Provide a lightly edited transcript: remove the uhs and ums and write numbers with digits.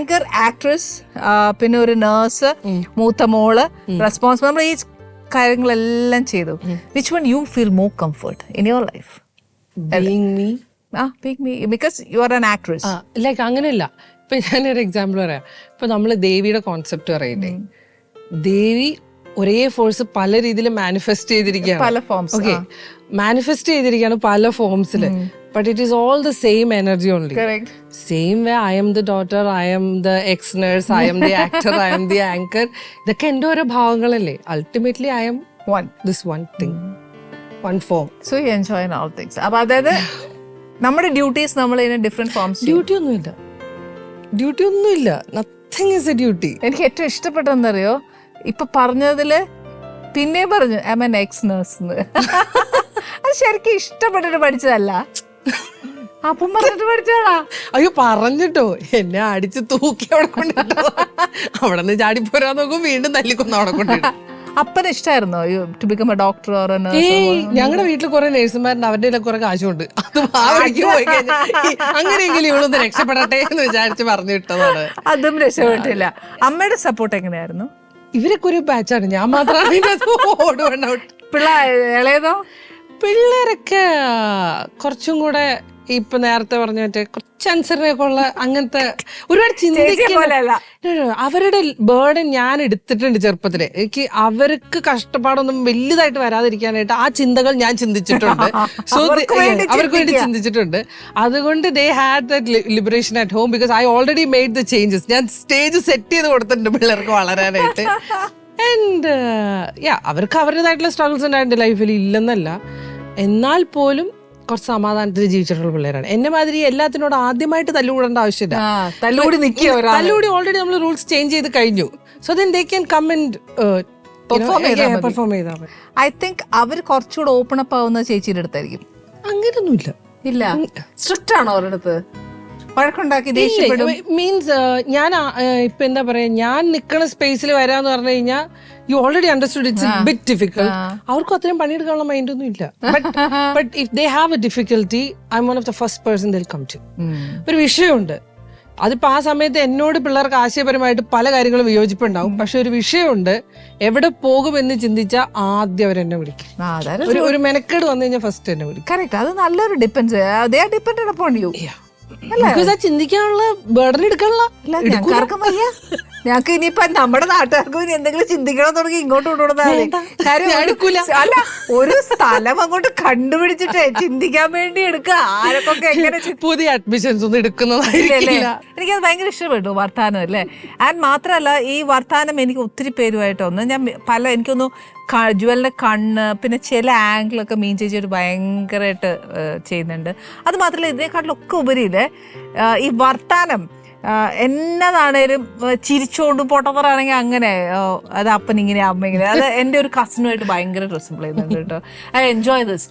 Anchor, actress, പിന്നെ ഒരു nurse, മൂത്ത മോള്, റെസ്പോൺസിബിൾ. നമ്മൾ ഈ കാര്യങ്ങളെല്ലാം ചെയ്തു. Which one you feel more comfort in your life? Being me. Being me, because you are an actress. Like അങ്ങനെയല്ല. ഇപ്പൊ ഞാനൊരു എക്സാമ്പിൾ പറയാം. ഇപ്പൊ നമ്മള് ദേവിയുടെ കോൺസെപ്റ്റ് പറയട്ടെ. ദേവി ഒരേ ഫോഴ്സ് പല രീതിയിൽ മാനിഫെസ്റ്റ് ചെയ്തിരിക്കുകയാണ്. പല ഫോംസ്. ഓക്കെ, മാനിഫെസ്റ്റ് ചെയ്തിരിക്കുകയാണ് പല ഫോംസില്. But it is all the same energy only. Correct. Same way I am the daughter, I am the ex-nurse, I am the actor, I am the anchor. ഇതൊക്കെ എൻ്റെ ഓരോ ഭാവങ്ങളല്ലേ. Ultimately I am this one thing, one form. So you enjoy in all things. അപ്പൊ അതായത് നമ്മുടെ duties നമ്മൾ ഇതിന് different forms. Duty ഒന്നുമില്ല. Nothing is a duty. എനിക്ക് ഏറ്റവും ഇഷ്ടപ്പെട്ടെന്തറിയോ, ഇപ്പൊ പറഞ്ഞതില് പിന്നെ പറഞ്ഞു I M an X nurse എന്ന്. അത് ശരിക്കും ഇഷ്ടപ്പെട്ടിട്ട് പഠിച്ചതല്ല, അപ്പം പറഞ്ഞിട്ട് പഠിച്ചതാ. അയ്യോ പറഞ്ഞിട്ടോ, എന്നെ അടിച്ച് തൂക്കി അവിടെ കൊണ്ടിട്ടോ. അവിടെ നിന്ന് ചാടിപ്പോരാൻ നോക്കും, വീണ്ടും തല്ലിക്കൊന്ന് അവിടെ കൊണ്ടിട്ടു. അപ്പന് ഇഷ്ടമായിരുന്നോ to become a doctor or a nurse? ഞങ്ങളുടെ വീട്ടിൽ കുറെ നേഴ്സുമാരുണ്ട്, അവരുടെ കുറെ കാശുണ്ട്. അത് പോയി കഴിഞ്ഞാൽ അങ്ങനെയെങ്കിലും ഇവളൊന്ന് രക്ഷപ്പെടട്ടെ എന്ന് വിചാരിച്ച് പറഞ്ഞു വിട്ടതാണ്. അതും രക്ഷപ്പെട്ടില്ല. അമ്മയുടെ സപ്പോർട്ട് എങ്ങനെയായിരുന്നു? ഇവരൊക്കെ ഒരു ബാച്ചാണ്, ഞാൻ മാത്രമാണ് ഓടുവേണ്ട. ഇളയതോ? പിള്ളേരൊക്കെ കുറച്ചും കൂടെ ഇപ്പൊ നേരത്തെ പറഞ്ഞ മറ്റേ കുറച്ച് അനുസരണയൊക്കെ ഉള്ള അങ്ങനത്തെ ഒരുപാട് ചിന്തിക്കില്ല. അവരുടെ ബേർഡൻ ഞാൻ എടുത്തിട്ടുണ്ട് ചെറുപ്പത്തില്. എനിക്ക് അവർക്ക് കഷ്ടപ്പാടൊന്നും വലുതായിട്ട് വരാതിരിക്കാനായിട്ട് ആ ചിന്തകൾ ഞാൻ ചിന്തിച്ചിട്ടുണ്ട്. സോ അവർക്ക് വേണ്ടി ചിന്തിച്ചിട്ടുണ്ട്. അതുകൊണ്ട് they had that liberation at home because I already made the changes. ഞാൻ സ്റ്റേജ് സെറ്റ് ചെയ്ത് കൊടുത്തിട്ടുണ്ട് പിള്ളേർക്ക് വളരാനായിട്ട്. ആൻഡ് അവർക്ക് അവരുടേതായിട്ടുള്ള സ്ട്രഗിൾസ് ഉണ്ടായിട്ടുണ്ട് ലൈഫിൽ, ഇല്ലെന്നല്ല. എന്നാൽ പോലും കുറച്ച് സമാധാനത്തിൽ ജീവിച്ചിട്ടുള്ള പിള്ളേരാണ്. എന്നെ മാതിരി എല്ലാത്തിനോട് ആദ്യമായിട്ട് തല്ലുകൂടേണ്ട ആവശ്യമില്ല. തല്ലുകൂടി ഓൾറെഡി നമ്മൾ റൂൾസ് ചേഞ്ച് ചെയ്ത് കഴിഞ്ഞു. So then they can come and perform ചെയ്താൽ മതി. ഐ തിങ്ക് അവർ കുറച്ചുകൂടെ ഓപ്പൺ അപ്പ് ആവുന്ന ചേച്ചിയുടെ അടുത്തായിരിക്കും. അങ്ങനെയൊന്നുമില്ല. ഇല്ല, സ്ട്രിക്റ്റ് ആണോ അവരുടെ അടുത്ത്? വഴക്കുണ്ടാക്കി ദേഷ്യപ്പെടും? മീൻസ് ഞാൻ ഇപ്പൊ എന്താ പറയാ, ഞാൻ നിക്കണ സ്പേസിൽ വരാന്ന് പറഞ്ഞു കഴിഞ്ഞാൽ you already understood it's bit difficult. അവർക്കും അത്രയും പണിയെടുക്കാനുള്ള മൈൻഡ് ഒന്നും ഇല്ല. But if they have a difficulty, I'm one of the first person they will come to. ഒരു വിഷയമുണ്ട്, അതിപ്പോ ആ സമയത്ത് എന്നോട് പിള്ളേർക്ക് ആശയപരമായിട്ട് പല കാര്യങ്ങളും വിയോജിപ്പുണ്ടാവും. പക്ഷെ ഒരു വിഷയമുണ്ട്, എവിടെ പോകുമെന്ന് ചിന്തിച്ചാൽ ആദ്യം അവരെന്നെ വിളിക്കും. ഒരു മെനക്കേട് വന്നു കഴിഞ്ഞാൽ ഫസ്റ്റ് എന്നെ വിളിക്കും. കറക്റ്റ്. അത് നല്ലൊരു ഡിപ്പെൻഡ് അപ്പോൺ യു. ചിന്തിക്കാനുള്ള ബർഡൻ എടുക്കാനുള്ള ഞങ്ങൾക്കാർക്കും വയ്യ. ഞങ്ങക്ക് ഇനിയിപ്പൊ നമ്മുടെ നാട്ടുകാർക്കും ഇനി എന്തെങ്കിലും ചിന്തിക്കണം തുടങ്ങി ഇങ്ങോട്ട് കൊണ്ടുവിടുന്ന അല്ല, ഒരു സ്ഥലം അങ്ങോട്ട് കണ്ടുപിടിച്ചിട്ട് ചിന്തിക്കാൻ വേണ്ടി എടുക്കുക. ആരൊക്കെ എങ്ങനെ പുതിയ അഡ്മിഷൻസ് ഒന്നും എടുക്കുന്നതായില്ലേ. എനിക്കത് ഭയങ്കര ഇഷ്ടപ്പെട്ടു വർത്താനം അല്ലേ. ആൻഡ് മാത്രമല്ല, ഈ വർത്താനം എനിക്ക് ഒത്തിരി പേരുമായിട്ടൊന്ന് ഞാൻ എനിക്കൊന്നു ജുവലിന്റെ കണ്ണ്, പിന്നെ ചില ആംഗിളൊക്കെ മീൻ ചേച്ചി ഒരു ഭയങ്കരമായിട്ട് ചെയ്യുന്നുണ്ട്. അത് മാത്രമല്ല, ഇതിനെക്കാട്ടിലൊക്കെ ഉപരിയില്ലേ ഈ വർത്താനം എന്നതാണേലും ചിരിച്ചോണ്ടും പൊട്ടത്തറാണെങ്കിൽ അങ്ങനെ അത് അപ്പൻ ഇങ്ങനെ അമ്മ ഇങ്ങനെ, അത് എൻ്റെ ഒരു കസിനുമായിട്ട് ഭയങ്കര റെസിപ്പിൾ ചെയ്യുന്നുണ്ട് കേട്ടോ. I enjoy this.